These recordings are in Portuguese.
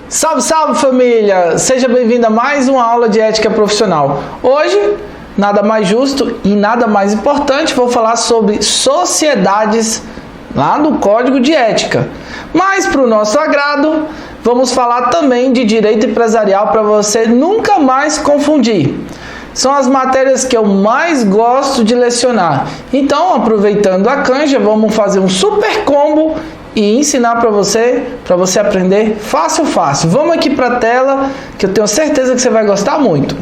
Salve, salve família! Seja bem-vindo a mais uma aula de ética profissional. Hoje, nada mais justo e nada mais importante, vou falar sobre sociedades lá no Código de Ética. Mas, para o nosso agrado, vamos falar também de direito empresarial para você nunca mais confundir. São as matérias que eu mais gosto de lecionar. Então, aproveitando a canja, vamos fazer um super combo e ensinar para você aprender fácil. Vamos aqui para a tela, que eu tenho certeza que você vai gostar muito.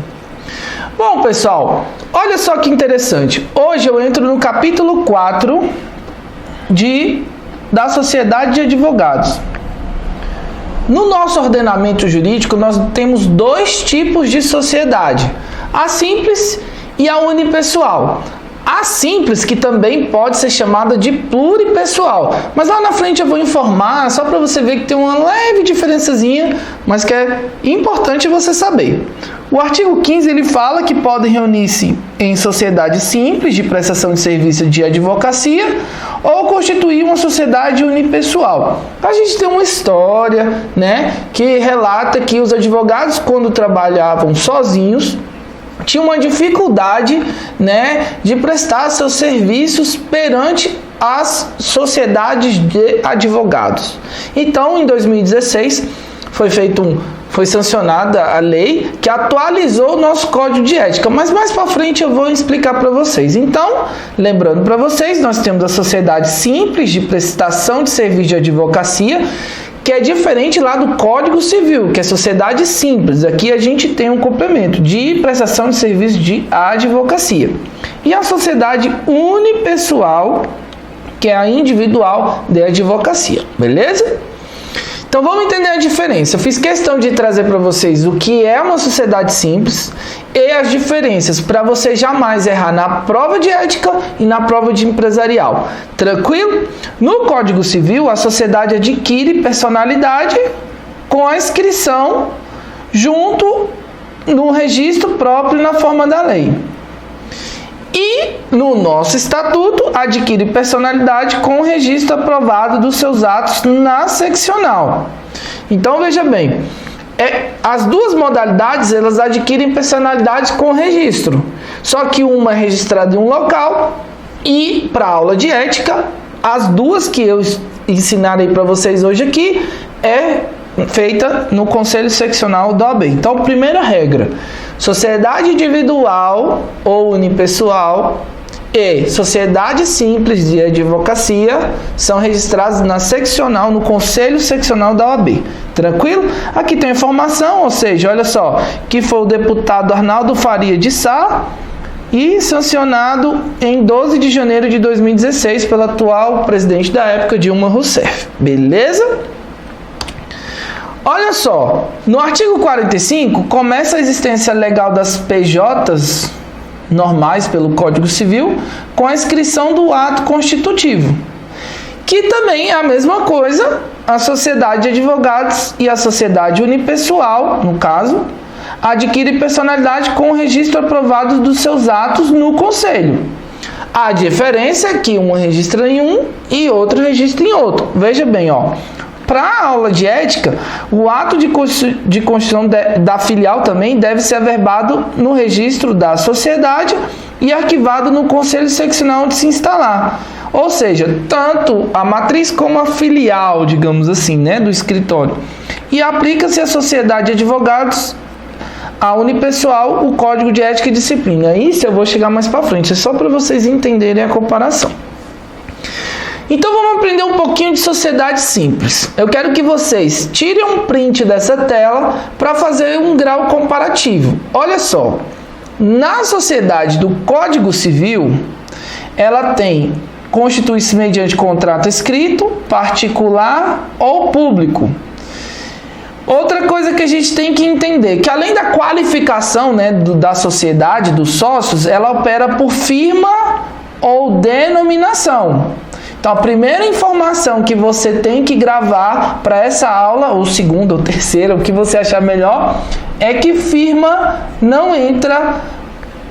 Bom, pessoal, olha só que interessante. Hoje eu entro no capítulo 4 da Sociedade de Advogados. No nosso ordenamento jurídico, nós temos dois tipos de sociedade: a simples e a unipessoal. A simples, que também pode ser chamada de pluripessoal, mas lá na frente eu vou informar, só para você ver que tem uma leve diferençazinha, mas que é importante você saber. O artigo 15 ele fala que podem reunir-se em sociedade simples de prestação de serviço de advocacia ou constituir uma sociedade unipessoal. A gente tem uma história, que relata que os advogados, quando trabalhavam sozinhos, tinha uma dificuldade, de prestar seus serviços perante as sociedades de advogados. Então, em 2016, foi sancionada a lei que atualizou o nosso Código de Ética, mas mais para frente eu vou explicar para vocês. Então, lembrando para vocês, nós temos a sociedade simples de prestação de serviço de advocacia, que é diferente lá do Código Civil, que é sociedade simples. Aqui a gente tem um complemento de prestação de serviço de advocacia. E a sociedade unipessoal, que é a individual de advocacia. Beleza? Então vamos entender a diferença. Eu fiz questão de trazer para vocês o que é uma sociedade simples e as diferenças, para você jamais errar na prova de ética e na prova de empresarial. Tranquilo? No Código Civil, a sociedade adquire personalidade com a inscrição junto no registro próprio na forma da lei. E no nosso estatuto, adquire personalidade com o registro aprovado dos seus atos na seccional. Então, veja bem, as duas modalidades, elas adquirem personalidade com registro. Só que uma é registrada em um local e, para a aula de ética, as duas que eu ensinarei para vocês hoje aqui é feita no Conselho Seccional da OAB. Então, primeira regra: sociedade individual ou unipessoal e sociedade simples de advocacia são registrados na seccional, no Conselho Seccional da OAB. Tranquilo? Aqui tem informação, ou seja, olha só, que foi o deputado Arnaldo Faria de Sá e sancionado em 12 de janeiro de 2016 pela atual presidente da época, Dilma Rousseff. Beleza? Olha só, no artigo 45 começa a existência legal das PJs normais pelo Código Civil com a inscrição do ato constitutivo, que também é a mesma coisa, a sociedade de advogados e a sociedade unipessoal, no caso, adquire personalidade com o registro aprovado dos seus atos no Conselho. A diferença é que uma registra em um e outro registra em outro. Veja bem, para a aula de ética, o ato de constituição da filial também deve ser averbado no registro da sociedade e arquivado no Conselho Seccional onde se instalar. Ou seja, tanto a matriz como a filial, digamos assim, do escritório. E aplica-se à sociedade de advogados, a unipessoal, o Código de Ética e Disciplina. Isso eu vou chegar mais para frente, é só para vocês entenderem a comparação. Então vamos aprender um pouquinho de sociedade simples. Eu quero que vocês tirem um print dessa tela para fazer um grau comparativo. Olha só, na sociedade do Código Civil, ela constitui-se mediante contrato escrito, particular ou público. Outra coisa que a gente tem que entender, que além da qualificação da sociedade, dos sócios, ela opera por firma ou denominação. Então, a primeira informação que você tem que gravar para essa aula, ou segunda, ou terceira, o que você achar melhor, é que firma não entra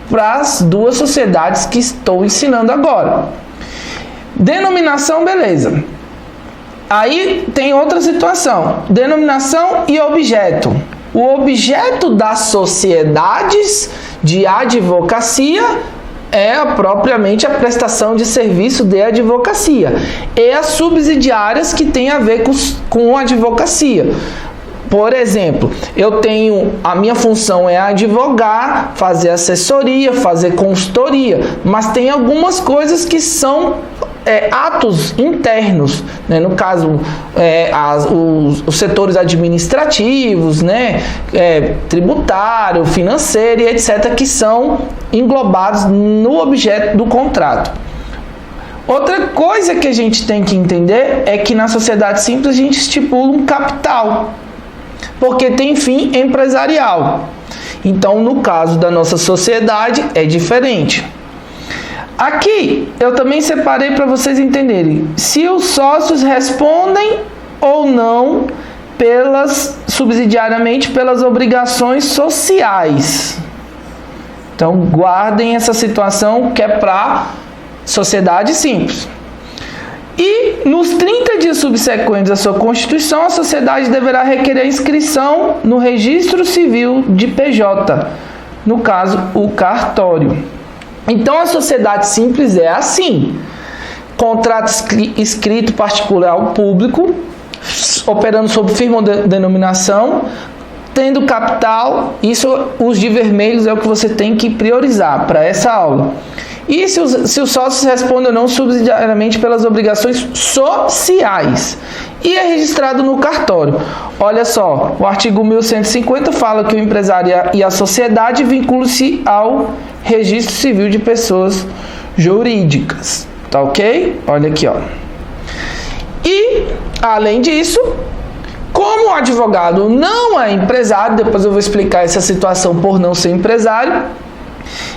para as duas sociedades que estou ensinando agora. Denominação, beleza. Aí tem outra situação, denominação e objeto. O objeto das sociedades de advocacia é propriamente a prestação de serviço de advocacia e as subsidiárias que têm a ver com advocacia. Por exemplo, a minha função é advogar, fazer assessoria, fazer consultoria, mas tem algumas coisas que são atos internos, né? No caso, os setores administrativos, né? Tributário, financeiro e etc., que são englobados no objeto do contrato. Outra coisa que a gente tem que entender é que na sociedade simples a gente estipula um capital, porque tem fim empresarial. Então, no caso da nossa sociedade, é diferente. Aqui, eu também separei para vocês entenderem se os sócios respondem ou não subsidiariamente pelas obrigações sociais. Então, guardem essa situação que é para sociedade simples. E nos 30 dias subsequentes à sua constituição, a sociedade deverá requerer inscrição no registro civil de PJ, no caso, o cartório. Então, a sociedade simples é assim: contrato escrito particular ao público, operando sob firma ou denominação, tendo capital. Isso, os de vermelhos, é o que você tem que priorizar para essa aula. E se os sócios respondem ou não subsidiariamente pelas obrigações sociais. E é registrado no cartório. Olha só, o artigo 1150 fala que o empresário e a sociedade vinculam-se ao registro civil de pessoas jurídicas. Tá ok? Olha aqui, ó. E, além disso, como o advogado não é empresário, depois eu vou explicar essa situação por não ser empresário,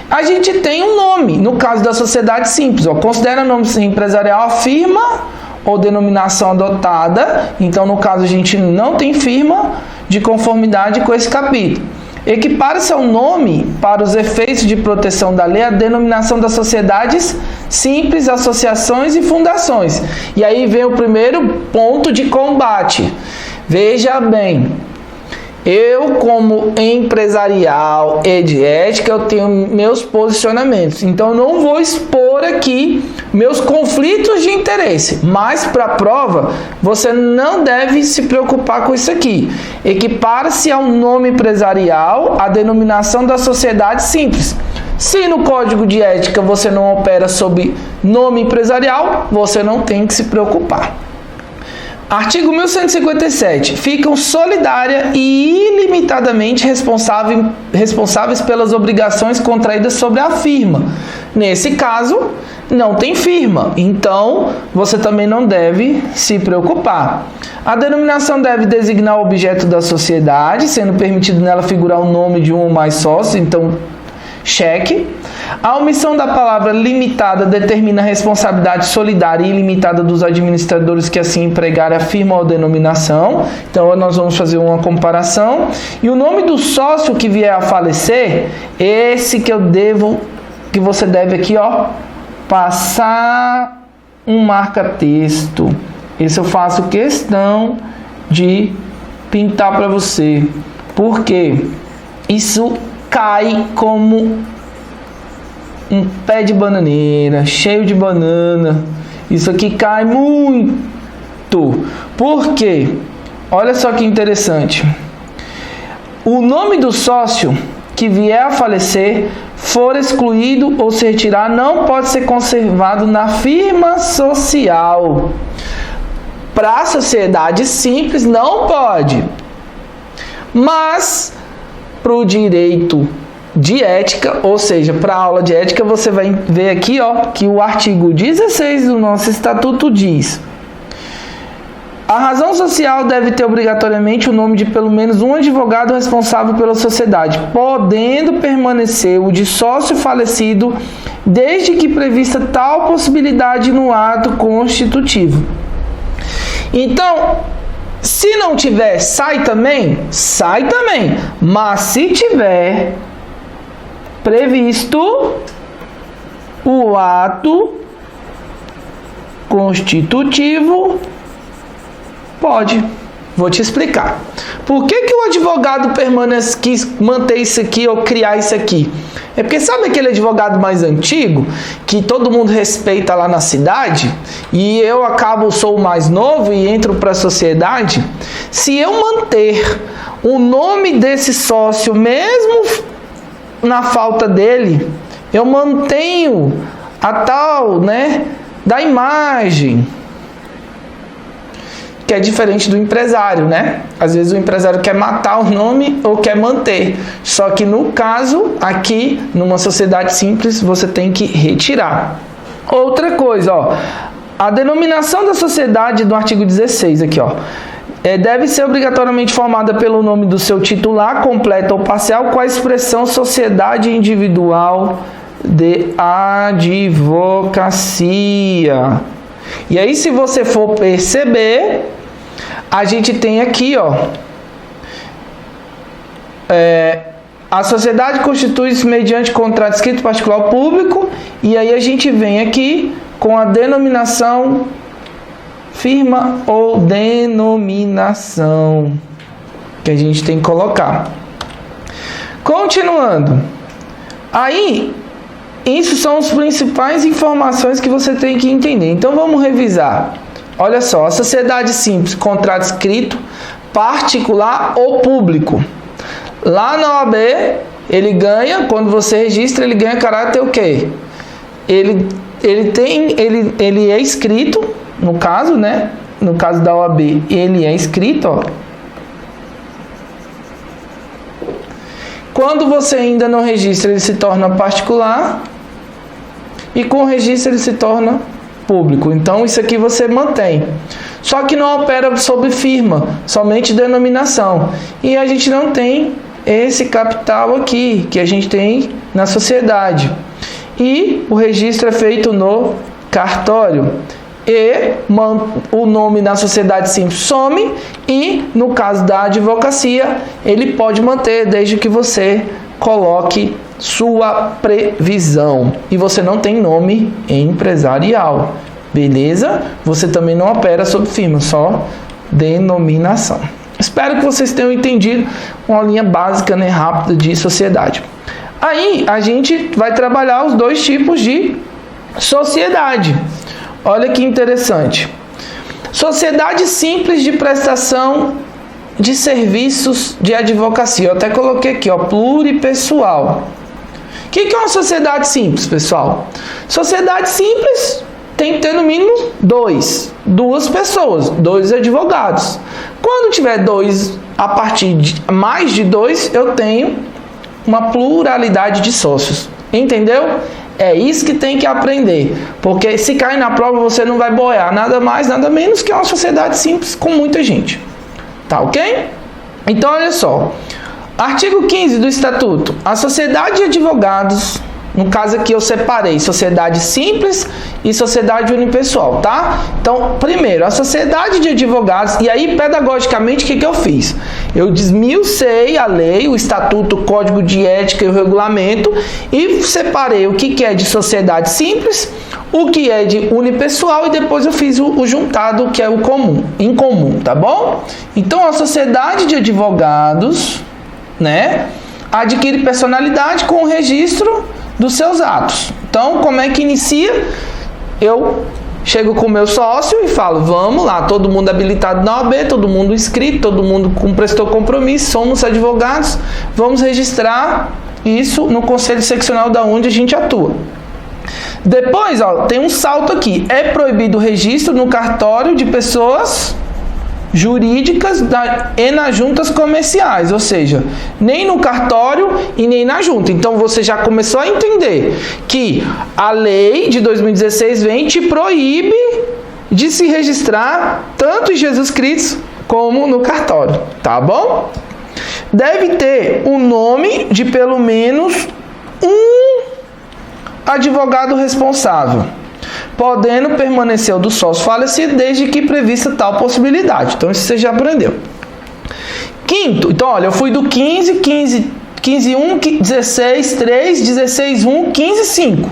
a gente tem um nome, no caso da sociedade simples, considera nome empresarial a firma ou denominação adotada. Então, no caso, a gente não tem firma, de conformidade com esse capítulo. Equipara-se ao nome, para os efeitos de proteção da lei, a denominação das sociedades simples, associações e fundações. E aí vem o primeiro ponto de combate. Veja bem, eu, como empresarial e de ética, eu tenho meus posicionamentos. Então, eu não vou expor aqui meus conflitos de interesse. Mas, para a prova, você não deve se preocupar com isso aqui. Equipara-se ao nome empresarial a denominação da sociedade simples. Se no Código de Ética você não opera sob nome empresarial, você não tem que se preocupar. Artigo 1157. Ficam solidária e ilimitadamente responsáveis pelas obrigações contraídas sobre a firma. Nesse caso, não tem firma, então você também não deve se preocupar. A denominação deve designar o objeto da sociedade, sendo permitido nela figurar o nome de um ou mais sócios, então cheque. A omissão da palavra limitada determina a responsabilidade solidária e ilimitada dos administradores que assim empregarem a firma ou denominação. Então, nós vamos fazer uma comparação. E o nome do sócio que vier a falecer, esse que você deve aqui, passar um marca-texto. Esse eu faço questão de pintar para você. Por quê? Isso cai como um pé de bananeira, cheio de banana. Isso aqui cai muito. Por quê? Olha só que interessante. O nome do sócio que vier a falecer, for excluído ou se retirar, não pode ser conservado na firma social. Para a sociedade simples, não pode. Mas para o direito de ética, ou seja, para a aula de ética, você vai ver aqui, que o artigo 16 do nosso estatuto diz: a razão social deve ter obrigatoriamente o nome de pelo menos um advogado responsável pela sociedade, podendo permanecer o de sócio falecido, desde que prevista tal possibilidade no ato constitutivo. Então, se não tiver, sai também? Sai também. Mas se tiver previsto o ato constitutivo Pode. Vou te explicar. Por que o advogado quis manter isso aqui ou criar isso aqui? É porque sabe aquele advogado mais antigo, que todo mundo respeita lá na cidade, e eu sou o mais novo e entro para a sociedade? Se eu manter o nome desse sócio, mesmo na falta dele, eu mantenho a tal, da imagem, que é diferente do empresário, Às vezes o empresário quer matar o nome ou quer manter. Só que no caso, aqui, numa sociedade simples, você tem que retirar. Outra coisa, a denominação da sociedade do artigo 16 aqui, deve ser obrigatoriamente formada pelo nome do seu titular, completa ou parcial, com a expressão sociedade individual de advocacia. E aí, se você for perceber, a gente tem aqui, a sociedade constitui-se mediante contrato escrito particular ou público, e aí a gente vem aqui com a denominação, firma ou denominação, que a gente tem que colocar. Continuando. Aí, isso são as principais informações que você tem que entender. Então, vamos revisar. Olha só, a sociedade simples, contrato escrito, particular ou público. Lá na OAB, ele ganha, quando você registra, ele ganha caráter o quê? Ele é escrito, no caso, No caso da OAB, ele é escrito, Quando você ainda não registra, ele se torna particular. E com o registro ele se torna público. Então, isso aqui você mantém. Só que não opera sobre firma, somente denominação. E a gente não tem esse capital aqui, que a gente tem na sociedade. E o registro é feito no cartório. E o nome na sociedade simples some. E, no caso da advocacia, ele pode manter, desde que você coloque sua previsão. E você não tem nome empresarial, beleza? Você também não opera sob firma, só denominação. Espero que vocês tenham entendido uma linha básica, rápida de sociedade. Aí a gente vai trabalhar os dois tipos de sociedade. Olha que interessante. Sociedade simples de prestação de serviços de advocacia. Eu até coloquei aqui, pluripessoal. O que é uma sociedade simples, pessoal? Sociedade simples tem que ter no mínimo duas pessoas, 2 advogados. Quando tiver 2, a partir de mais de 2, eu tenho uma pluralidade de sócios. Entendeu? É isso que tem que aprender. Porque se cair na prova, você não vai boiar nada mais, nada menos que uma sociedade simples com muita gente. Tá ok? Então, olha só. Artigo 15 do Estatuto. A sociedade de advogados, no caso aqui eu separei sociedade simples e sociedade unipessoal, tá? Então, primeiro, a sociedade de advogados, e aí pedagogicamente o que eu fiz? Eu desmiucei a lei, o Estatuto, o Código de Ética e o Regulamento e separei o que é de sociedade simples, o que é de unipessoal e depois eu fiz o juntado, que é o incomum, tá bom? Então, a sociedade de advogados, adquire personalidade com o registro dos seus atos. Então, como é que inicia? Eu chego com o meu sócio e falo, vamos lá, todo mundo habilitado na OAB, todo mundo inscrito, todo mundo prestou compromisso, somos advogados, vamos registrar isso no Conselho Seccional da onde a gente atua. Depois, tem um salto aqui, é proibido o registro no cartório de pessoas jurídicas e nas juntas comerciais, ou seja, nem no cartório e nem na junta. Então você já começou a entender que a lei de 2016 vem e te proíbe de se registrar tanto em Jesus Cristo como no cartório, tá bom? Deve ter o nome de pelo menos um advogado responsável, podendo permanecer o do sócio falecido desde que prevista tal possibilidade. Então, isso você já aprendeu. Quinto, então, olha, eu fui do 15, 1, 16, 3, 16, 1, 15, 5.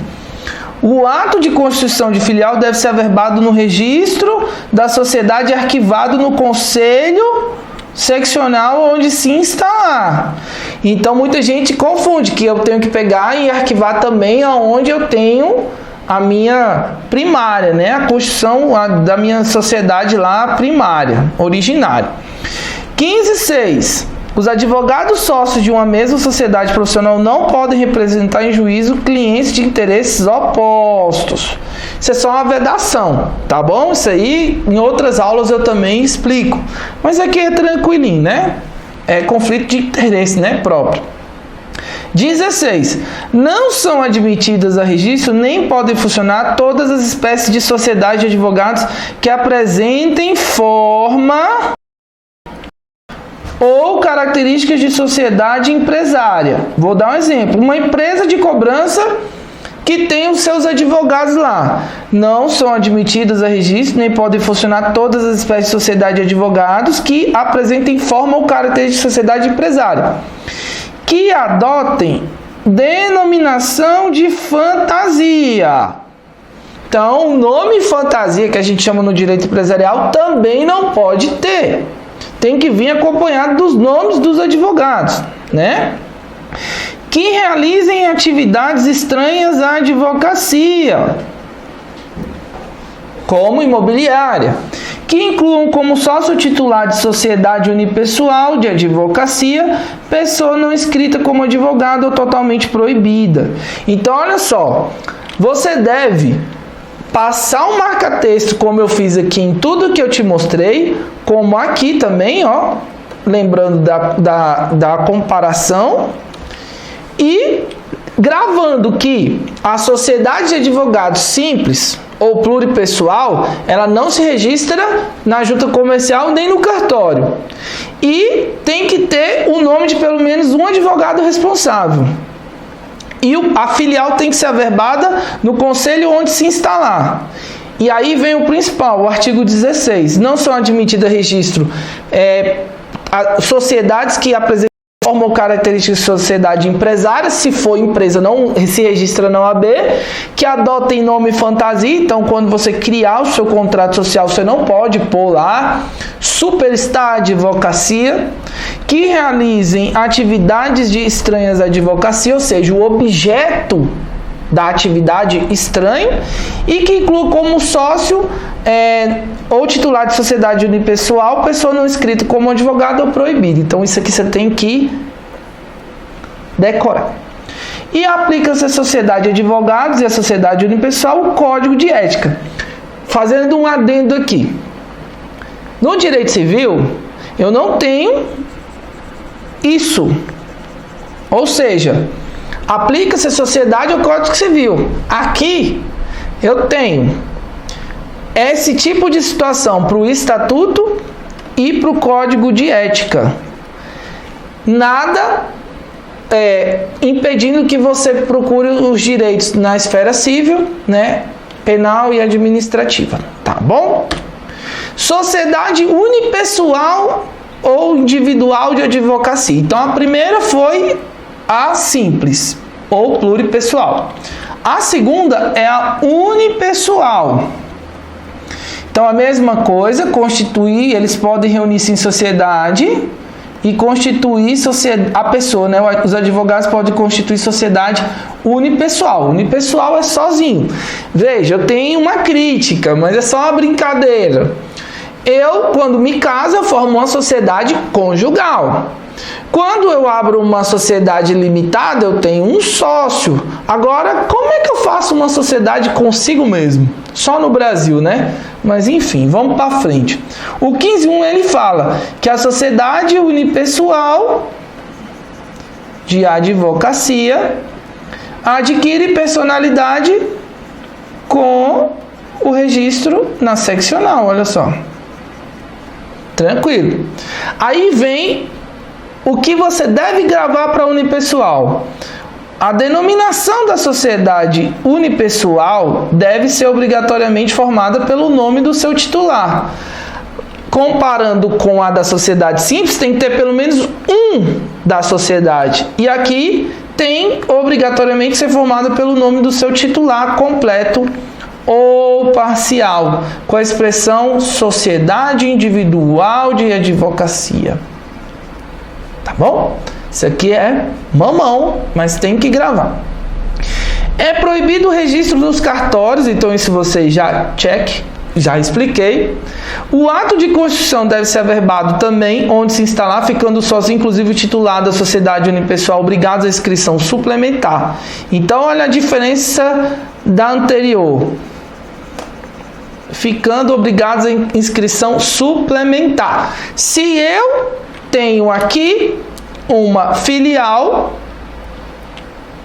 O ato de constituição de filial deve ser averbado no registro da sociedade e arquivado no conselho seccional onde se instalar. Então muita gente confunde que eu tenho que pegar e arquivar também aonde eu tenho a minha primária, né? A constituição da minha sociedade lá primária, originária. 15.6. Os advogados sócios de uma mesma sociedade profissional não podem representar em juízo clientes de interesses opostos. Isso é só uma vedação, tá bom? Isso aí, em outras aulas eu também explico. Mas aqui é tranquilinho, né? É conflito de interesse, né? Próprio. 16. Não são admitidas a registro nem podem funcionar todas as espécies de sociedade de advogados que apresentem forma ou características de sociedade empresária. Vou dar um exemplo. Uma empresa de cobrança que tem os seus advogados lá. Não são admitidas a registro, nem podem funcionar todas as espécies de sociedade de advogados que apresentem forma ou características de sociedade empresária. Que adotem denominação de fantasia. Então, o nome fantasia que a gente chama no direito empresarial também não pode ter. Tem que vir acompanhado dos nomes dos advogados, né? Que realizem atividades estranhas à advocacia, como imobiliária, que incluam como sócio titular de sociedade unipessoal de advocacia, pessoa não inscrita como advogado ou totalmente proibida. Então, olha só, você deve passar um marca-texto, como eu fiz aqui em tudo que eu te mostrei, como aqui também, ó, lembrando da comparação, e gravando que a sociedade de advogados simples ou pluripessoal, ela não se registra na junta comercial nem no cartório. E tem que ter o nome de pelo menos um advogado responsável. E a filial tem que ser averbada no conselho onde se instalar. E aí vem o principal, o artigo 16. Não são admitidas a registro sociedades que apresentam forma ou características de sociedade empresária, se for empresa não se registra na OAB, que adotem nome fantasia. Então, quando você criar o seu contrato social, você não pode pôr lá Superstar Advocacia, que realizem atividades de estranhas à advocacia, ou seja, o objeto da atividade estranho, e que inclua como sócio ou titular de sociedade unipessoal, pessoa não inscrita como advogado ou proibida. Então, isso aqui você tem que decorar. E aplica-se a sociedade de advogados e a sociedade unipessoal o código de ética. Fazendo um adendo aqui. No direito civil, eu não tenho isso. Ou seja, aplica-se a sociedade ao Código Civil. Aqui, eu tenho esse tipo de situação para o Estatuto e para o Código de Ética. Nada impedindo que você procure os direitos na esfera civil, né, penal e administrativa. Tá bom? Sociedade unipessoal ou individual de advocacia. Então, a primeira foi a simples ou pluripessoal. A segunda é a unipessoal. Então, a mesma coisa, constituir, eles podem reunir-se em sociedade e constituir a pessoa, né? Os advogados podem constituir sociedade unipessoal. Unipessoal é sozinho. Veja, eu tenho uma crítica, mas é só uma brincadeira. Eu, quando me caso, eu formo uma sociedade conjugal. Quando eu abro uma sociedade limitada, eu tenho um sócio. Agora, como é que eu faço uma sociedade consigo mesmo? Só no Brasil, né? Mas enfim, vamos para frente. O 15.1 ele fala que a sociedade unipessoal de advocacia adquire personalidade com o registro na seccional, olha só. Tranquilo. Aí vem o que você deve gravar para unipessoal. A denominação da sociedade unipessoal deve ser obrigatoriamente formada pelo nome do seu titular. Comparando com a da sociedade simples, tem que ter pelo menos um da sociedade. E aqui tem obrigatoriamente que ser formada pelo nome do seu titular completo ou parcial, com a expressão Sociedade Individual de Advocacia. Tá bom? Isso aqui é mamão, mas tem que gravar. É proibido o registro dos cartórios, então isso você já expliquei. O ato de constituição deve ser averbado também, onde se instalar, ficando sozinho, inclusive o titular da sociedade unipessoal, obrigados à inscrição suplementar. Então, olha a diferença da anterior. Ficando obrigados à inscrição suplementar. Se eu tenho aqui uma filial,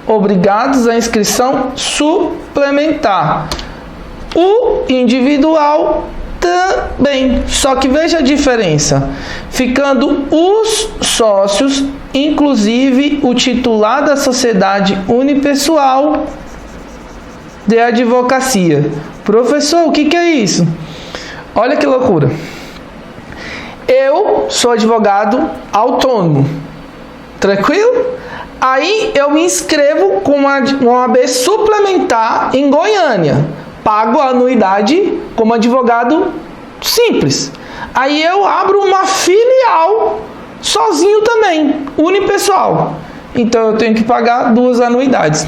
obrigados à inscrição suplementar. O individual também. Só que veja a diferença. Ficando os sócios, inclusive o titular da sociedade unipessoal de advocacia. Professor, o que é isso? Olha que loucura. Eu sou advogado autônomo. Tranquilo? Aí eu me inscrevo com uma OAB suplementar em Goiânia. Pago a anuidade como advogado simples. Aí eu abro uma filial sozinho também, unipessoal. Então eu tenho que pagar 2 anuidades.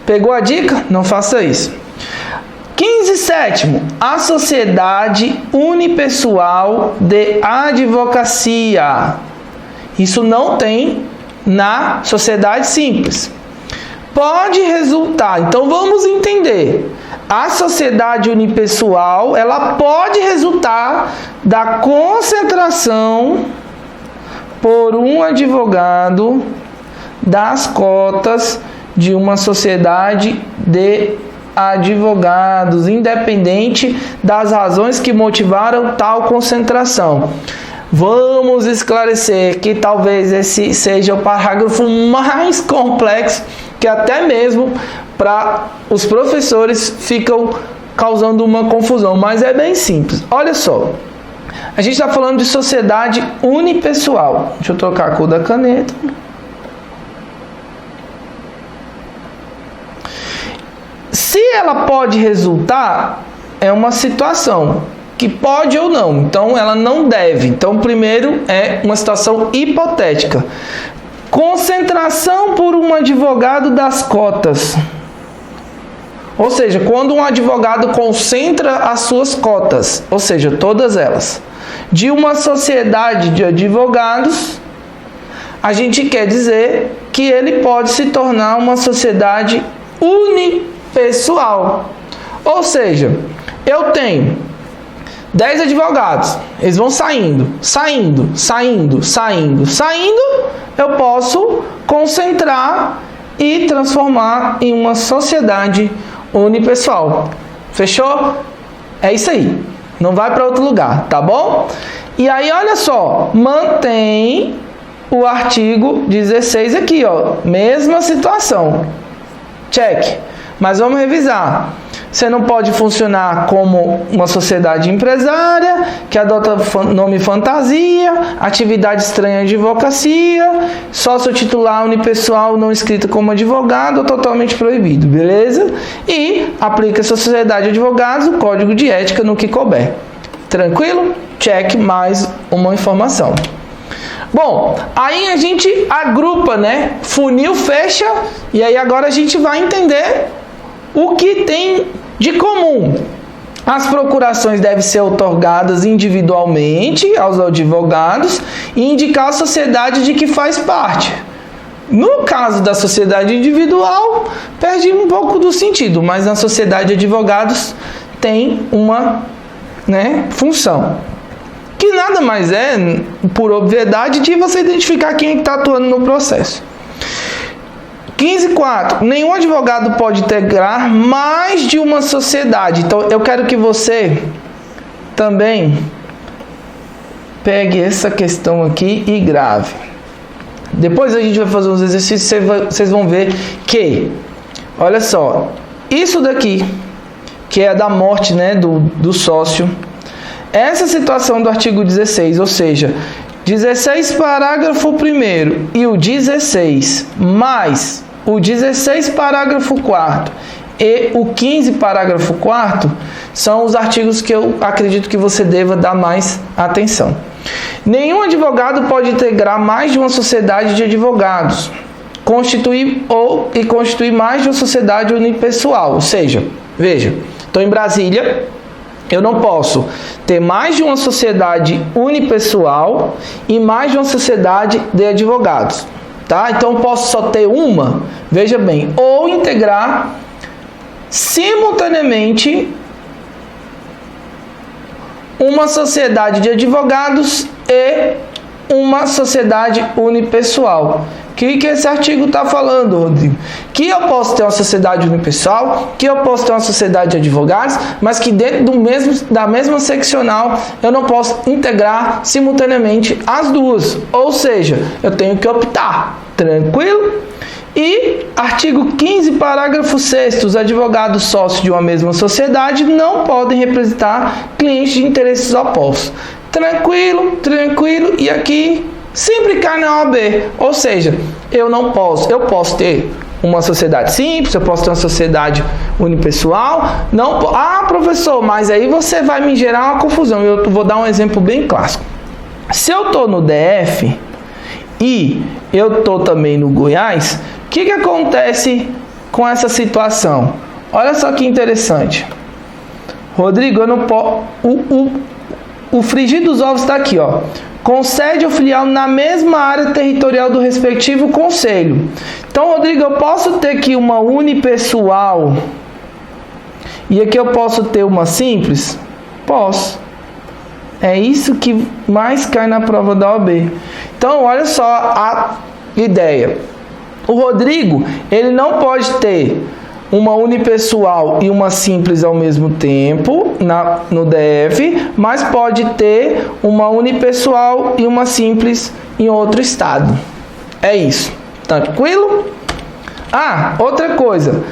Pegou a dica? Não faça isso. 15º, a sociedade unipessoal de advocacia. Isso não tem na sociedade simples. Pode resultar, então vamos entender. A sociedade unipessoal, ela pode resultar da concentração por um advogado das cotas de uma sociedade de advogados, independente das razões que motivaram tal concentração. Vamos esclarecer que talvez esse seja o parágrafo mais complexo, que até mesmo para os professores ficam causando uma confusão, mas é bem simples. Olha só, a gente está falando de sociedade unipessoal. Deixa eu trocar a cor da caneta. Se ela pode resultar, é uma situação que pode ou não, então ela não deve. Então, primeiro é uma situação hipotética. Concentração por um advogado das cotas. Ou seja, quando um advogado concentra as suas cotas, ou seja, todas elas, de uma sociedade de advogados, a gente quer dizer que ele pode se tornar uma sociedade unipessoal. Ou seja, eu tenho 10 advogados, eles vão saindo, eu posso concentrar e transformar em uma sociedade unipessoal. Fechou? É isso aí. Não vai para outro lugar, tá bom? E aí, olha só, mantém o artigo 16 aqui, ó, mesma situação. Check. Mas vamos revisar. Você não pode funcionar como uma sociedade empresária, que adota nome fantasia, atividade estranha de advocacia, sócio titular unipessoal não inscrito como advogado, totalmente proibido, beleza? E aplica a sociedade de advogados, o código de ética no que couber. Tranquilo? Check mais uma informação. Bom, aí a gente agrupa, né? Funil fecha e aí agora a gente vai entender o que tem de comum. As procurações devem ser outorgadas individualmente aos advogados e indicar a sociedade de que faz parte. No caso da sociedade individual, perde um pouco do sentido, mas na sociedade de advogados tem uma, função. Que nada mais é, por obviedade, de você identificar quem está atuando no processo. 15.4. Nenhum advogado pode integrar mais de uma sociedade. Então, eu quero que você também pegue essa questão aqui e grave. Depois a gente vai fazer uns exercícios e vocês vão ver que, olha só, isso daqui, que é da morte, do sócio, essa situação do artigo 16, ou seja, 16 parágrafo 1º e o 16 mais o 16 parágrafo 4º e o 15 parágrafo 4º são os artigos que eu acredito que você deva dar mais atenção. Nenhum advogado pode integrar mais de uma sociedade de advogados, constituir mais de uma sociedade unipessoal. Ou seja, veja, estou em Brasília, eu não posso ter mais de uma sociedade unipessoal e mais de uma sociedade de advogados, tá? Então eu posso só ter uma, veja bem, ou integrar simultaneamente uma sociedade de advogados e uma sociedade unipessoal. O que esse artigo está falando, Rodrigo? Que eu posso ter uma sociedade unipessoal, que eu posso ter uma sociedade de advogados, mas que dentro da mesma seccional eu não posso integrar simultaneamente as duas. Ou seja, eu tenho que optar. Tranquilo? E artigo 15, parágrafo 6º, os advogados sócios de uma mesma sociedade não podem representar clientes de interesses opostos. Tranquilo, tranquilo, e aqui sempre cai na OAB. Ou seja, eu posso ter uma sociedade simples, eu posso ter uma sociedade unipessoal. Não, professor, mas aí você vai me gerar uma confusão. Eu vou dar um exemplo bem clássico. Se eu estou no DF e eu estou também no Goiás, o que acontece com essa situação? Olha só que interessante. Rodrigo, eu não posso... O frigir dos ovos está aqui, ó. Concede ou filial na mesma área territorial do respectivo conselho. Então, Rodrigo, eu posso ter aqui uma unipessoal e aqui eu posso ter uma simples? Posso. É isso que mais cai na prova da OAB. Então, olha só a ideia. O Rodrigo, ele não pode ter uma unipessoal e uma simples ao mesmo tempo no DF, mas pode ter uma unipessoal e uma simples em outro estado. É isso. Tranquilo? Outra coisa.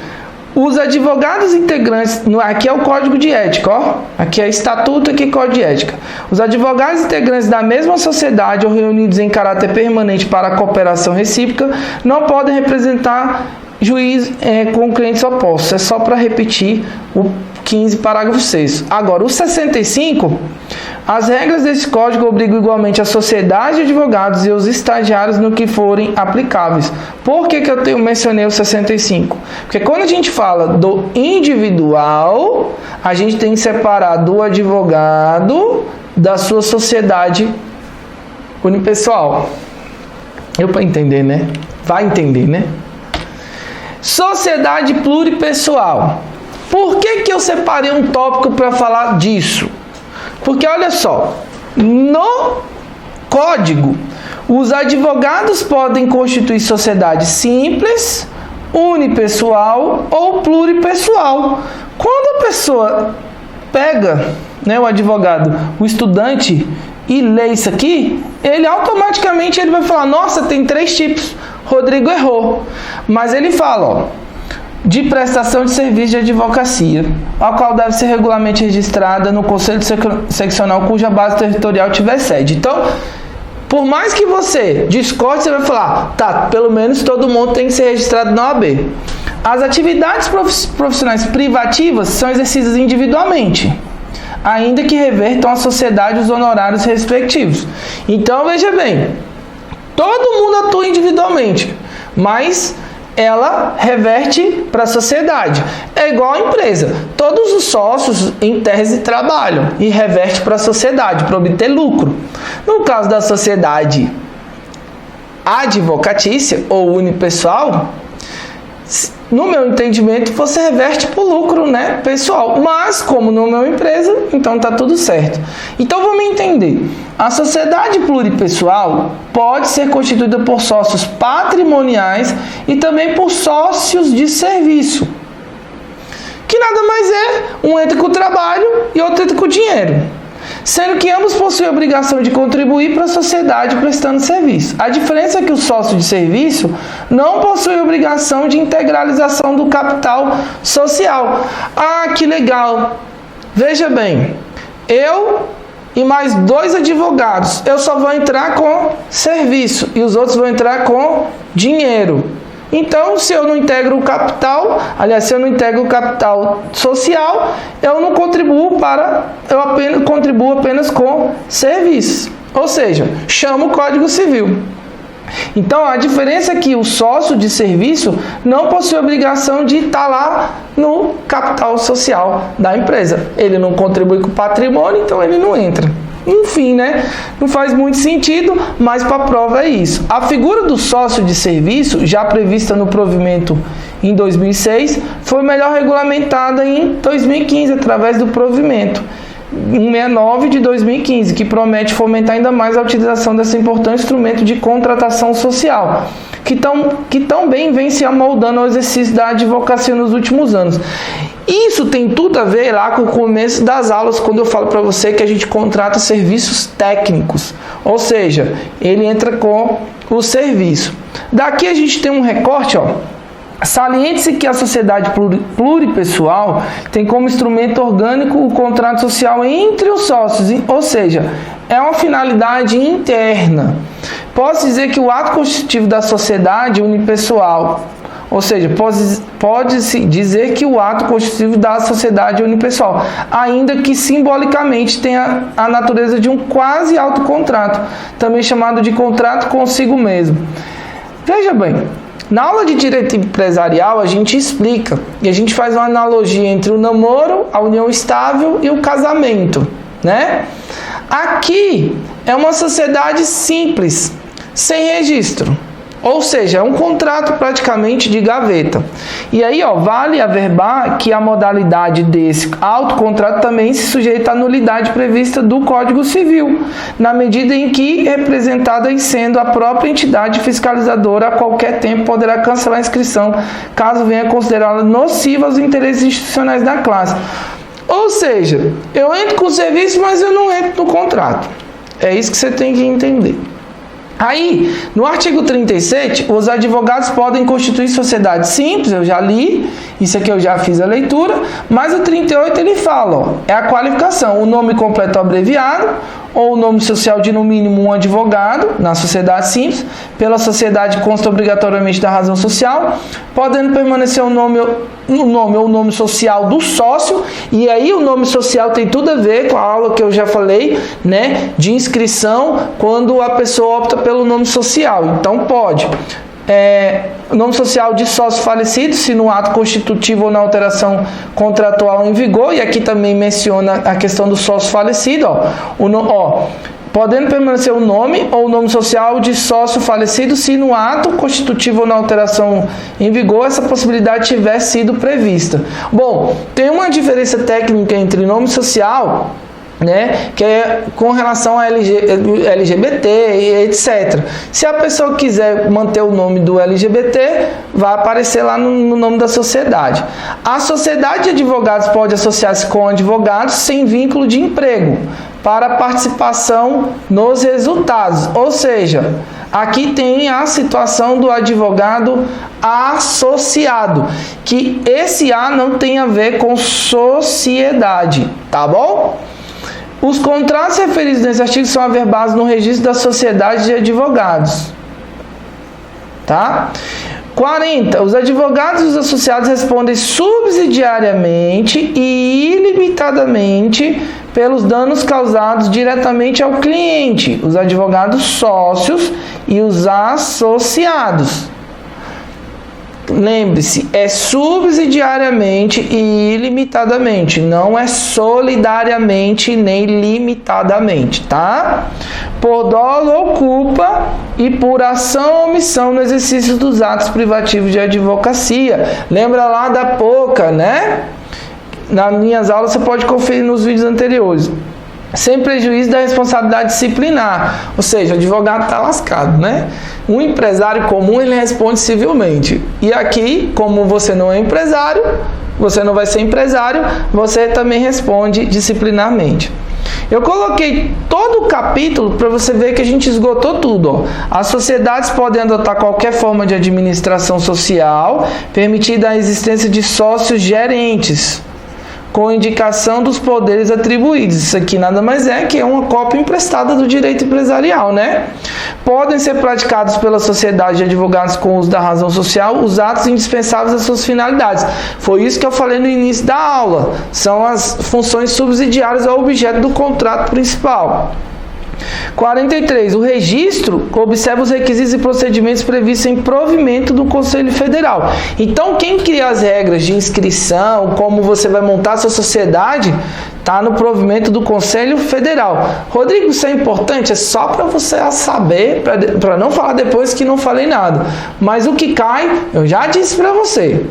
Os advogados integrantes, aqui é o código de ética, ó. Aqui é estatuto, aqui é código de ética. Os advogados integrantes da mesma sociedade ou reunidos em caráter permanente para a cooperação recíproca não podem representar juiz com clientes opostos. É só para repetir o 15, parágrafo 6. Agora, o 65, as regras desse código obrigam igualmente a sociedade de advogados e os estagiários no que forem aplicáveis. Por que eu mencionei o 65? Porque quando a gente fala do individual, a gente tem que separar do advogado da sua sociedade unipessoal. Eu para entender, né? Vai entender, né? Sociedade pluripessoal. Por que eu separei um tópico para falar disso? Porque olha só, no código, os advogados podem constituir sociedade simples, unipessoal ou pluripessoal. Quando a pessoa pega, o advogado, o estudante, e lê isso aqui, ele automaticamente vai falar, nossa, tem 3 tipos. Rodrigo errou. Mas ele fala, ó, de prestação de serviço de advocacia, a qual deve ser regularmente registrada no Conselho Seccional cuja base territorial tiver sede. Então, por mais que você discorde, você vai falar, tá, pelo menos todo mundo tem que ser registrado na OAB. As atividades profissionais privativas são exercidas individualmente, ainda que revertam à sociedade os honorários respectivos. Então, veja bem, todo mundo atua individualmente, mas ela reverte para a sociedade. É igual a empresa. Todos os sócios, em tese, trabalham e reverte para a sociedade, para obter lucro. No caso da sociedade advocatícia ou unipessoal, no meu entendimento, você reverte para o lucro, pessoal. Mas, como não é uma empresa, então está tudo certo. Então, vamos entender. A sociedade pluripessoal pode ser constituída por sócios patrimoniais e também por sócios de serviço, que nada mais é, um entra com o trabalho e outro entra com o dinheiro, sendo que ambos possuem a obrigação de contribuir para a sociedade prestando serviço. A diferença é que o sócio de serviço não possui obrigação de integralização do capital social. Que legal! Veja bem, eu e mais 2 advogados, eu só vou entrar com serviço e os outros vão entrar com dinheiro. Então, se eu não integro o capital, se eu não integro o capital social, eu não contribuo contribuo apenas com serviços. Ou seja, chamo o Código Civil. Então, a diferença é que o sócio de serviço não possui obrigação de estar lá no capital social da empresa. Ele não contribui com o patrimônio, então ele não entra. Enfim, né? Não faz muito sentido, mas para a prova é isso. A figura do sócio de serviço, já prevista no provimento em 2006, foi melhor regulamentada em 2015, através do provimento 169 de 2015, que promete fomentar ainda mais a utilização desse importante instrumento de contratação social, que tão bem vem se amoldando ao exercício da advocacia nos últimos anos. Isso tem tudo a ver lá com o começo das aulas, quando eu falo para você que a gente contrata serviços técnicos, ou seja, ele entra com o serviço. Daqui a gente tem um recorte, ó. Saliente-se que a sociedade pluripessoal tem como instrumento orgânico o contrato social entre os sócios, ou seja, é uma finalidade interna. Posso dizer que o ato constitutivo da sociedade unipessoal, ou seja, pode-se dizer que o ato constitutivo da sociedade unipessoal, ainda que simbolicamente tenha a natureza de um quase autocontrato, também chamado de contrato consigo mesmo. Veja bem, na aula de direito empresarial a gente explica e a gente faz uma analogia entre o namoro, a união estável e o casamento, né? Aqui é uma sociedade simples, sem registro. Ou seja, é um contrato praticamente de gaveta. E aí, vale averbar que a modalidade desse autocontrato também se sujeita à nulidade prevista do Código Civil, na medida em que, representada em sendo a própria entidade fiscalizadora, a qualquer tempo poderá cancelar a inscrição, caso venha considerá-la nociva aos interesses institucionais da classe. Ou seja, eu entro com o serviço, mas eu não entro no contrato. É isso que você tem que entender. Aí, no artigo 37, os advogados podem constituir sociedade simples, eu já li, isso aqui eu já fiz a leitura, mas o 38 ele fala, é a qualificação, o nome completo abreviado, ou o nome social de no mínimo um advogado, na sociedade simples, pela sociedade consta obrigatoriamente da razão social, podendo permanecer o nome ou o nome social do sócio, e aí o nome social tem tudo a ver com a aula que eu já falei, né, de inscrição, quando a pessoa opta pelo nome social, então pode. O nome social de sócio falecido, se no ato constitutivo ou na alteração contratual em vigor, e aqui também menciona a questão do sócio falecido, podendo permanecer o nome ou o nome social de sócio falecido, se no ato constitutivo ou na alteração em vigor essa possibilidade tiver sido prevista. Bom, tem uma diferença técnica entre nome social, né, que é com relação a LGBT e etc. Se a pessoa quiser manter o nome do LGBT, vai aparecer lá no nome da sociedade. A sociedade de advogados pode associar-se com advogados sem vínculo de emprego para participação nos resultados. Ou seja, aqui tem a situação do advogado associado, que esse A não tem a ver com sociedade, tá bom? Os contratos referidos nesse artigo são averbados no registro da sociedade de advogados. Tá? 40. Os advogados e os associados respondem subsidiariamente e ilimitadamente pelos danos causados diretamente ao cliente, os advogados sócios e os associados. Lembre-se, é subsidiariamente e ilimitadamente, não é solidariamente nem limitadamente, tá? Por dolo ou culpa e por ação ou omissão no exercício dos atos privativos de advocacia. Lembra lá da POCA, né? Nas minhas aulas você pode conferir nos vídeos anteriores. Sem prejuízo da responsabilidade disciplinar, ou seja, o advogado está lascado, né? Um empresário comum, ele responde civilmente. E aqui, como você não é empresário, você não vai ser empresário, você também responde disciplinarmente. Eu coloquei todo o capítulo para você ver que a gente esgotou tudo. As sociedades podem adotar qualquer forma de administração social, permitida a existência de sócios gerentes, com indicação dos poderes atribuídos. Isso aqui nada mais é que uma cópia emprestada do direito empresarial, né? Podem ser praticados pela sociedade de advogados com uso da razão social os atos indispensáveis às suas finalidades. Foi isso que eu falei no início da aula. São as funções subsidiárias ao objeto do contrato principal. 43. O registro observa os requisitos e procedimentos previstos em provimento do Conselho Federal. Então, quem cria as regras de inscrição, como você vai montar a sua sociedade, está no provimento do Conselho Federal. Rodrigo, isso é importante? É só para você saber, para não falar depois que não falei nada. Mas o que cai, eu já disse para você.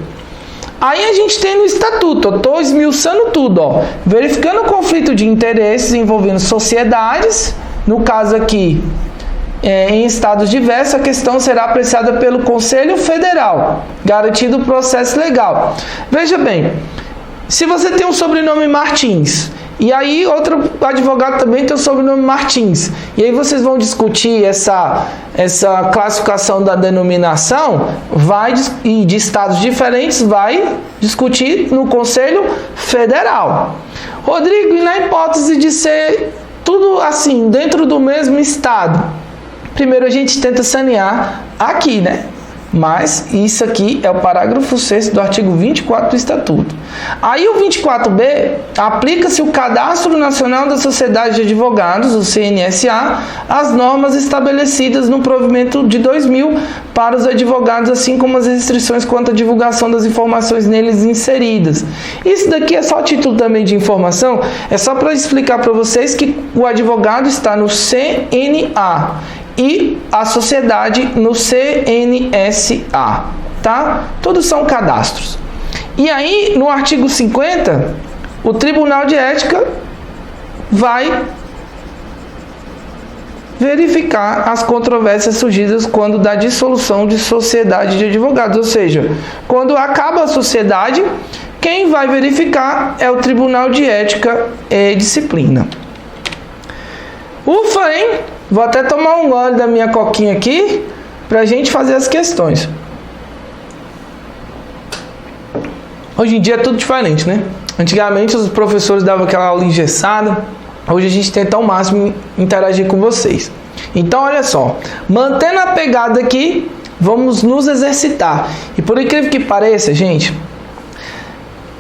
Aí a gente tem no estatuto, eu estou esmiuçando tudo, ó. Verificando o conflito de interesses envolvendo sociedades. No caso aqui, em estados diversos, a questão será apreciada pelo Conselho Federal, garantido o processo legal. Veja bem, se você tem um sobrenome Martins, e aí outro advogado também tem o sobrenome Martins, e aí vocês vão discutir essa classificação da denominação, e de estados diferentes, vai discutir no Conselho Federal. Rodrigo, e na hipótese de ser tudo assim, dentro do mesmo estado? Primeiro a gente tenta sanear aqui, né? Mas isso aqui é o parágrafo 6º do artigo 24 do Estatuto. Aí o 24b, aplica-se o Cadastro Nacional da Sociedade de Advogados, o CNSA, as normas estabelecidas no provimento de 2000 para os advogados, assim como as restrições quanto à divulgação das informações neles inseridas. Isso daqui é só título também de informação, é só para explicar para vocês que o advogado está no CNA e a sociedade no CNSA, tá? Todos são cadastros. E aí, no artigo 50, o Tribunal de Ética vai verificar as controvérsias surgidas quando da dissolução de sociedade de advogados, ou seja, quando acaba a sociedade, quem vai verificar é o Tribunal de Ética e Disciplina. Ufa, hein? Vou até tomar um gole da minha coquinha aqui pra gente fazer as questões. Hoje em dia é tudo diferente, né? Antigamente os professores davam aquela aula engessada. Hoje a gente tenta ao máximo interagir com vocês. Então, olha só. Mantendo a pegada aqui, vamos nos exercitar. E por incrível que pareça, gente,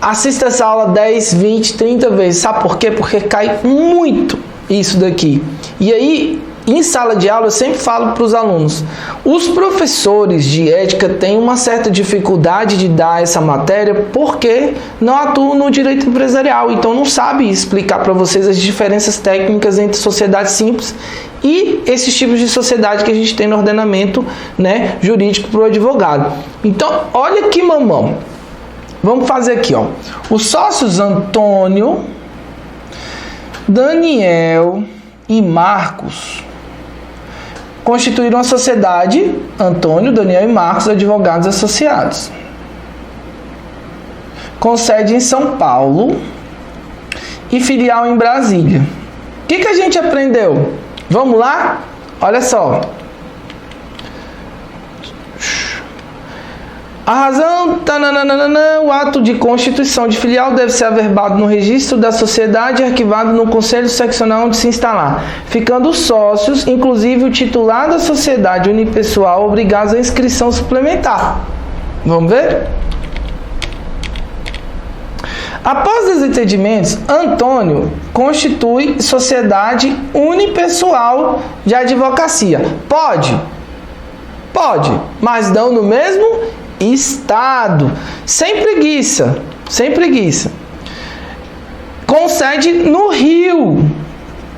assista essa aula 10, 20, 30 vezes. Sabe por quê? Porque cai muito isso daqui. E aí, em sala de aula, eu sempre falo para os alunos, os professores de ética têm uma certa dificuldade de dar essa matéria porque não atuam no direito empresarial, então não sabe explicar para vocês as diferenças técnicas entre sociedade simples e esses tipos de sociedade que a gente tem no ordenamento, né, jurídico para o advogado. Então, olha que mamão. Vamos fazer aqui, ó. Os sócios Antônio, Daniel e Marcos constituíram a sociedade Antônio, Daniel e Marcos, advogados associados, com sede em São Paulo e filial em Brasília. O que a gente aprendeu? Vamos lá? Olha só. A razão, o ato de constituição de filial deve ser averbado no registro da sociedade e arquivado no conselho seccional onde se instalar, ficando os sócios, inclusive o titular da sociedade unipessoal, obrigados à inscrição suplementar. Vamos ver? Após os entendimentos, Antônio constitui sociedade unipessoal de advocacia. Pode? Pode, mas não no mesmo estado, sem preguiça, com sede no Rio.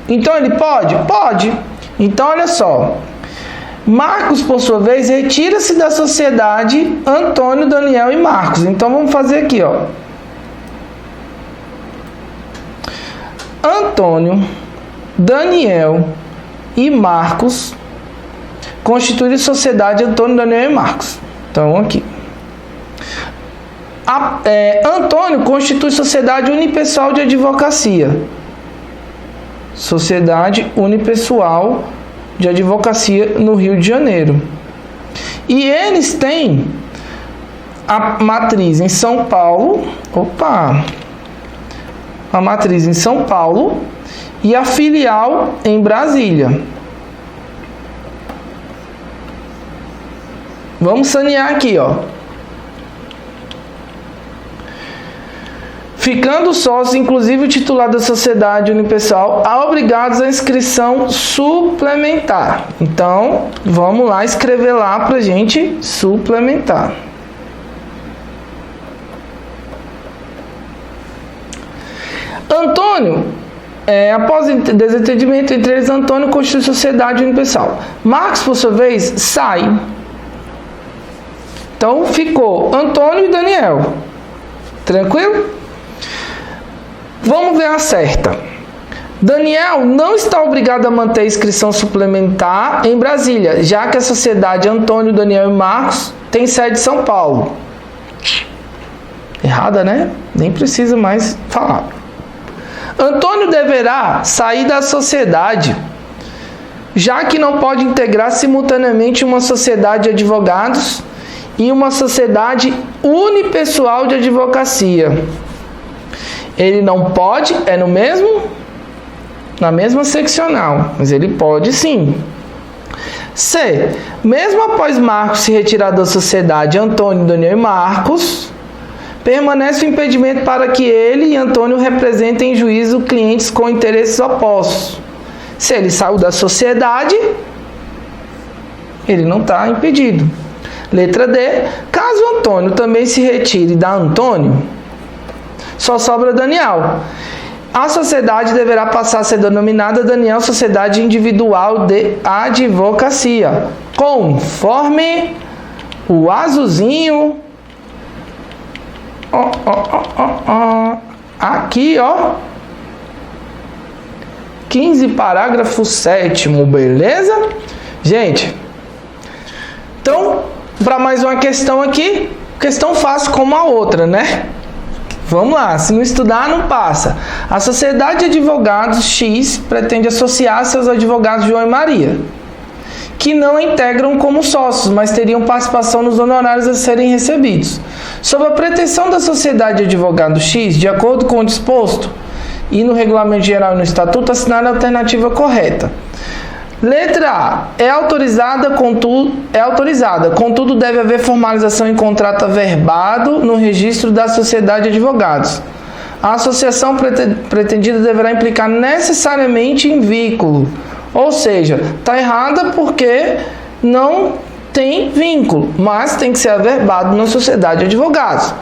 Então ele pode? Pode. Então olha só, Marcos, por sua vez, retira-se da sociedade Antônio, Daniel e Marcos. Então vamos fazer aqui, ó. Antônio, Daniel e Marcos constituem sociedade Antônio, Daniel e Marcos. Então aqui. Antônio constitui sociedade unipessoal de advocacia. Sociedade unipessoal de advocacia no Rio de Janeiro. E eles têm a matriz em São Paulo. Opa! a matriz em São Paulo e a filial em Brasília. Vamos sanear aqui, ó. Ficando sócios, inclusive o titular da sociedade unipessoal, obrigados à inscrição suplementar. Então, vamos lá escrever lá para a gente suplementar. Antônio, após desentendimento entre eles, Antônio constitui sociedade unipessoal. Marcos, por sua vez, sai. Então, ficou Antônio e Daniel. Tranquilo? Vamos ver a certa. Daniel não está obrigado a manter a inscrição suplementar em Brasília, já que a sociedade Antônio, Daniel e Marcos tem sede em São Paulo. Errada, né? Nem precisa mais falar. Antônio deverá sair da sociedade, já que não pode integrar simultaneamente uma sociedade de advogados e uma sociedade unipessoal de advocacia. Ele não pode, na mesma seccional, mas ele pode sim. C. Mesmo após Marcos se retirar da sociedade Antônio, Daniel e Marcos, permanece o impedimento para que ele e Antônio representem em juízo clientes com interesses opostos. Se ele saiu da sociedade, ele não está impedido. Letra D. Caso Antônio também se retire da Antônio, só sobra Daniel. A sociedade deverá passar a ser denominada Daniel Sociedade Individual de Advocacia, conforme o azulzinho aqui, ó, 15, parágrafo 7º, beleza? Gente, então, para mais uma questão aqui, questão fácil como a outra, né? Vamos lá, se não estudar, não passa. A Sociedade de Advogados X pretende associar-se aos advogados João e Maria, que não a integram como sócios, mas teriam participação nos honorários a serem recebidos. Sob a pretensão da Sociedade de Advogados X, de acordo com o disposto e no Regulamento Geral e no Estatuto, assinale a alternativa correta. Letra A. É autorizada, contudo deve haver formalização em contrato averbado no registro da Sociedade de Advogados. A associação pretendida deverá implicar necessariamente em vínculo. Ou seja, está errada porque não tem vínculo, mas tem que ser averbado na Sociedade de Advogados.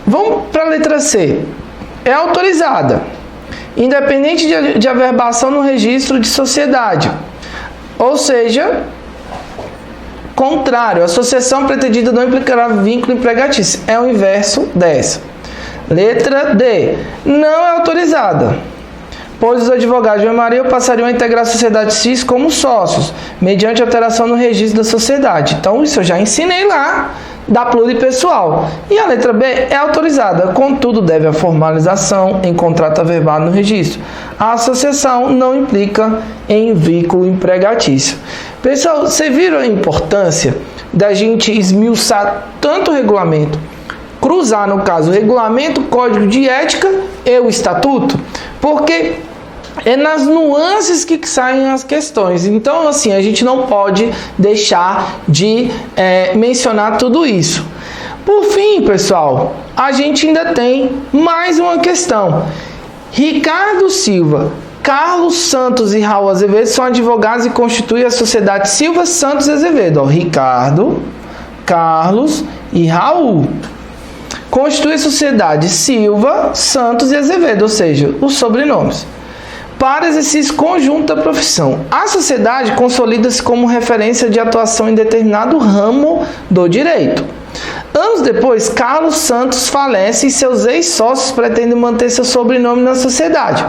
Vamos para a letra C. É autorizada, independente de averbação no registro de sociedade. Ou seja, contrário, a associação pretendida não implicará vínculo empregatício. É o inverso dessa. Letra D. Não é autorizada, pois os advogados João e Maria passariam a integrar a sociedade X como sócios, mediante alteração no registro da sociedade. Então, isso eu já ensinei lá, da pluripessoal. E a letra B é autorizada, contudo deve a formalização em contrato averbado no registro. A associação não implica em vínculo empregatício. Pessoal, vocês viram a importância da gente esmiuçar tanto o regulamento, cruzar, no caso, o regulamento, o código de ética e o estatuto? Porque é nas nuances que saem as questões. Então, assim, a gente não pode deixar de mencionar tudo isso. Por fim, pessoal, a gente ainda tem mais uma questão. Ricardo Silva, Carlos Santos e Raul Azevedo são advogados e constituem a sociedade Silva Santos Azevedo. Ó, Ricardo, Carlos e Raul constitui a sociedade Silva, Santos e Azevedo, ou seja, os sobrenomes, para exercício conjunto da profissão. A sociedade consolida-se como referência de atuação em determinado ramo do direito. Anos depois, Carlos Santos falece e seus ex-sócios pretendem manter seu sobrenome na sociedade.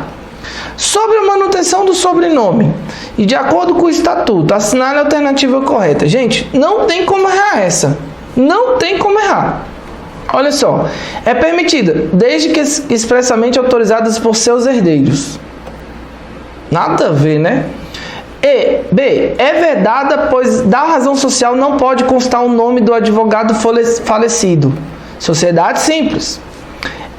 Sobre a manutenção do sobrenome e de acordo com o estatuto, assinale a alternativa correta. Gente, não tem como errar essa. Não tem como errar. Olha só, é permitida, desde que expressamente autorizadas por seus herdeiros. Nada a ver, né? E, B, é vedada, pois da razão social não pode constar o nome do advogado falecido. Sociedade simples.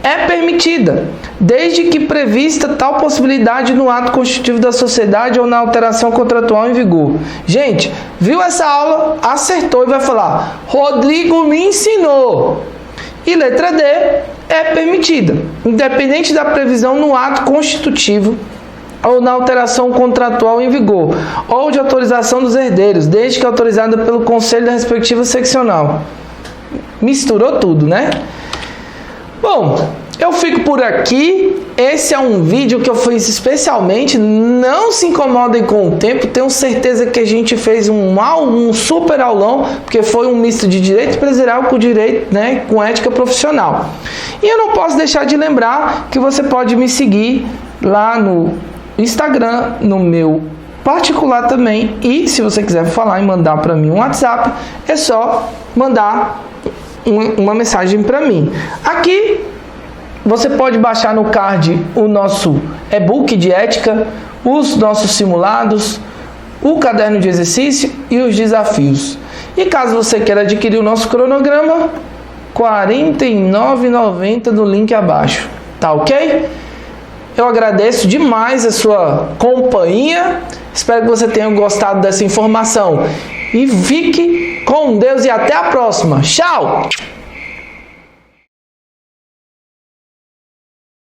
é permitida, desde que prevista tal possibilidade no ato constitutivo da sociedade ou na alteração contratual em vigor. Gente, viu essa aula? Acertou e vai falar: Rodrigo me ensinou. E letra D é permitida, independente da previsão no ato constitutivo ou na alteração contratual em vigor, ou de autorização dos herdeiros, desde que autorizada pelo conselho da respectiva seccional. Misturou tudo, né? Bom, eu fico por aqui. Esse é um vídeo que eu fiz especialmente. Não se incomodem com o tempo. Tenho certeza que a gente fez um super aulão, porque foi um misto de direito empresarial com direito, né, com ética profissional. E eu não posso deixar de lembrar que você pode me seguir lá no Instagram, no meu particular também. E se você quiser falar e mandar para mim um WhatsApp, é só mandar uma mensagem para mim. Aqui você pode baixar no card o nosso e-book de ética, os nossos simulados, o caderno de exercício e os desafios. E caso você queira adquirir o nosso cronograma, R$ 49,90 no link abaixo. Tá ok? Eu agradeço demais a sua companhia. Espero que você tenha gostado dessa informação. E fique com Deus e até a próxima. Tchau!